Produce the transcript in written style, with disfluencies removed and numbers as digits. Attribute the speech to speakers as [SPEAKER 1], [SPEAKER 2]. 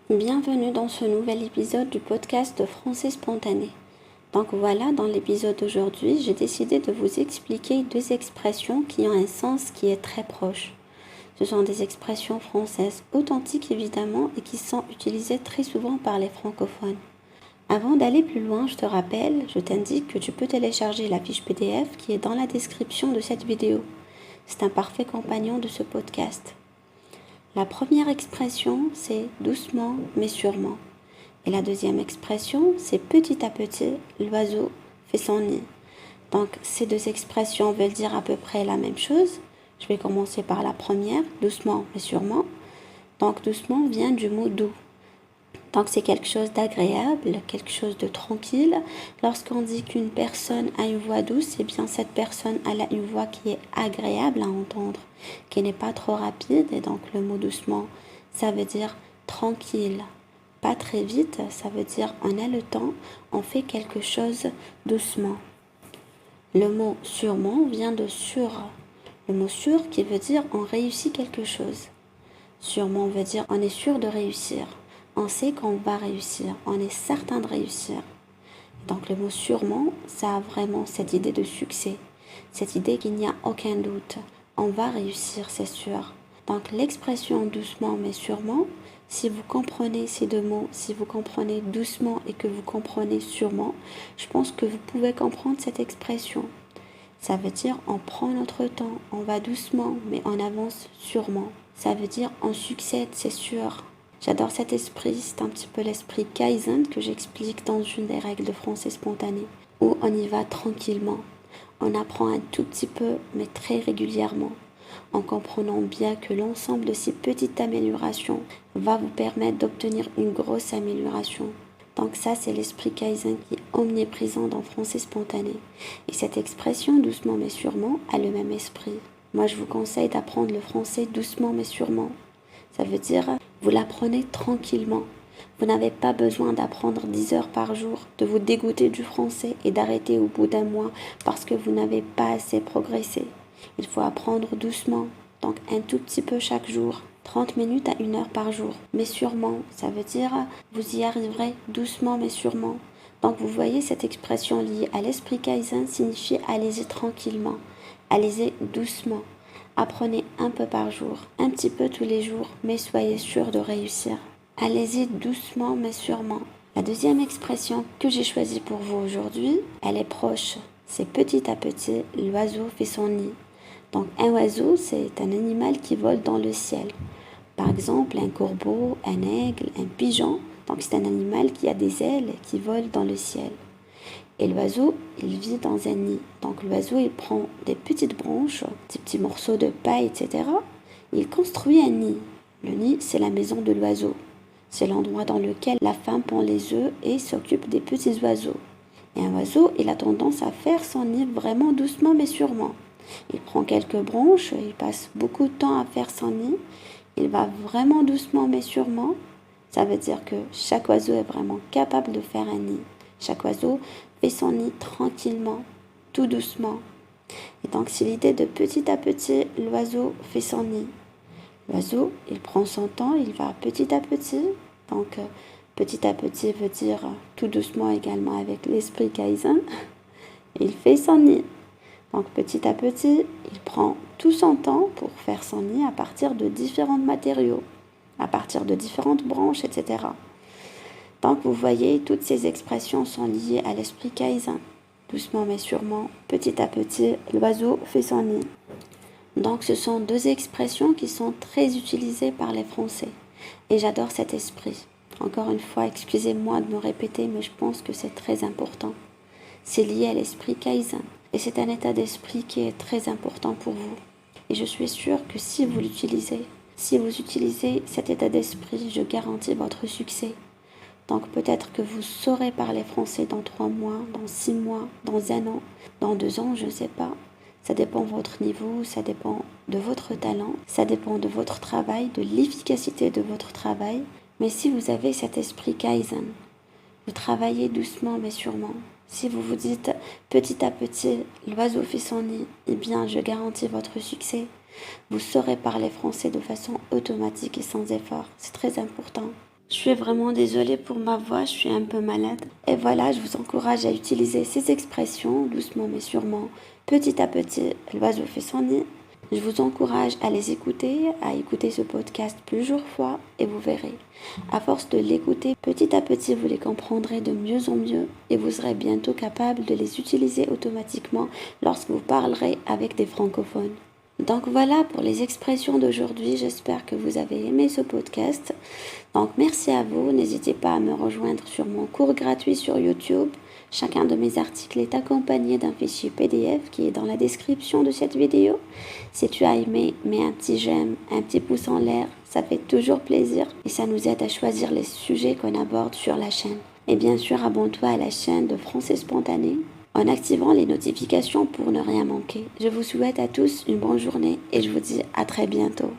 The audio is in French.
[SPEAKER 1] Bienvenue dans ce nouvel épisode du podcast de Français Spontané. Donc voilà, dans l'épisode d'aujourd'hui, j'ai décidé de vous expliquer deux expressions qui ont un sens qui est très proche. Ce sont des expressions françaises authentiques évidemment et qui sont utilisées très souvent par les francophones. Avant d'aller plus loin, je te rappelle, je t'indique que tu peux télécharger la fiche PDF qui est dans la description de cette vidéo. C'est un parfait compagnon de ce podcast. La première expression, c'est doucement mais sûrement. Et la deuxième expression, c'est petit à petit, l'oiseau fait son nid. Donc, ces deux expressions veulent dire à peu près la même chose. Je vais commencer par la première, doucement mais sûrement. Donc, doucement vient du mot doux. Donc, c'est quelque chose d'agréable, quelque chose de tranquille. Lorsqu'on dit qu'une personne a une voix douce, eh bien, cette personne elle a une voix qui est agréable à entendre, qui n'est pas trop rapide. Et donc, le mot doucement, ça veut dire tranquille. Pas très vite, ça veut dire on a le temps, on fait quelque chose doucement. Le mot sûrement vient de sûr. Le mot sûr qui veut dire on réussit quelque chose. Sûrement veut dire on est sûr de réussir. On sait qu'on va réussir, on est certain de réussir. Donc le mot sûrement, ça a vraiment cette idée de succès, cette idée qu'il n'y a aucun doute. On va réussir, c'est sûr. Donc l'expression doucement mais sûrement, si vous comprenez ces deux mots, si vous comprenez doucement et que vous comprenez sûrement, je pense que vous pouvez comprendre cette expression. Ça veut dire on prend notre temps, on va doucement mais on avance sûrement. Ça veut dire on succède, c'est sûr. J'adore cet esprit, c'est un petit peu l'esprit Kaizen que j'explique dans une des règles de français spontané, où on y va tranquillement. On apprend un tout petit peu, mais très régulièrement, en comprenant bien que l'ensemble de ces petites améliorations va vous permettre d'obtenir une grosse amélioration. Donc ça, c'est l'esprit Kaizen qui est omniprésent dans français spontané. Et cette expression doucement mais sûrement a le même esprit. Moi, je vous conseille d'apprendre le français doucement mais sûrement. Ça veut dire, vous l'apprenez tranquillement. Vous n'avez pas besoin d'apprendre 10 heures par jour, de vous dégoûter du français et d'arrêter au bout d'un mois parce que vous n'avez pas assez progressé. Il faut apprendre doucement, donc un tout petit peu chaque jour, 30 minutes à 1 heure par jour. Mais sûrement, ça veut dire, vous y arriverez doucement mais sûrement. Donc vous voyez, cette expression liée à l'esprit Kaizen signifie allez-y tranquillement, allez-y doucement. Apprenez un peu par jour, un petit peu tous les jours, mais soyez sûr de réussir. Allez-y doucement mais sûrement. La deuxième expression que j'ai choisie pour vous aujourd'hui, elle est proche. C'est petit à petit, l'oiseau fait son nid. Donc un oiseau, c'est un animal qui vole dans le ciel. Par exemple, un corbeau, un aigle, un pigeon. Donc c'est un animal qui a des ailes et qui vole dans le ciel. Et l'oiseau, il vit dans un nid. Donc l'oiseau, il prend des petites branches, des petits morceaux de paille, etc. Et il construit un nid. Le nid, c'est la maison de l'oiseau. C'est l'endroit dans lequel la femme pond les œufs et s'occupe des petits oiseaux. Et un oiseau, il a tendance à faire son nid vraiment doucement mais sûrement. Il prend quelques branches, il passe beaucoup de temps à faire son nid. Il va vraiment doucement mais sûrement. Ça veut dire que chaque oiseau est vraiment capable de faire un nid. Chaque oiseau fait son nid tranquillement, tout doucement. Et donc c'est l'idée de petit à petit, l'oiseau fait son nid. L'oiseau, il prend son temps, il va petit à petit. Donc petit à petit veut dire tout doucement également avec l'esprit Kaizen. Il fait son nid. Donc petit à petit, il prend tout son temps pour faire son nid à partir de différents matériaux, à partir de différentes branches, etc. Donc vous voyez, toutes ces expressions sont liées à l'esprit Kaizen. Doucement mais sûrement, petit à petit, l'oiseau fait son nid. Donc ce sont deux expressions qui sont très utilisées par les Français. Et j'adore cet esprit. Encore une fois, excusez-moi de me répéter, mais je pense que c'est très important. C'est lié à l'esprit Kaizen. Et c'est un état d'esprit qui est très important pour vous. Et je suis sûre que si vous l'utilisez, si vous utilisez cet état d'esprit, je garantis votre succès. Donc peut-être que vous saurez parler français dans 3 mois, dans 6 mois, dans 1 an, dans 2 ans, je ne sais pas. Ça dépend de votre niveau, ça dépend de votre talent, ça dépend de votre travail, de l'efficacité de votre travail. Mais si vous avez cet esprit Kaizen, vous travaillez doucement mais sûrement. Si vous vous dites petit à petit, l'oiseau fait son nid, eh bien je garantis votre succès. Vous saurez parler français de façon automatique et sans effort. C'est très important. Je suis vraiment désolée pour ma voix, je suis un peu malade. Et voilà, je vous encourage à utiliser ces expressions doucement mais sûrement. Petit à petit, l'oiseau fait son nid. Je vous encourage à les écouter, à écouter ce podcast plusieurs fois et vous verrez. À force de l'écouter, petit à petit, vous les comprendrez de mieux en mieux et vous serez bientôt capable de les utiliser automatiquement lorsque vous parlerez avec des francophones. Donc voilà pour les expressions d'aujourd'hui, j'espère que vous avez aimé ce podcast. Donc merci à vous, n'hésitez pas à me rejoindre sur mon cours gratuit sur YouTube. Chacun de mes articles est accompagné d'un fichier PDF qui est dans la description de cette vidéo. Si tu as aimé, mets un petit j'aime, un petit pouce en l'air, ça fait toujours plaisir et ça nous aide à choisir les sujets qu'on aborde sur la chaîne. Et bien sûr, abonne-toi à la chaîne de Français Spontané en activant les notifications pour ne rien manquer. Je vous souhaite à tous une bonne journée et je vous dis à très bientôt.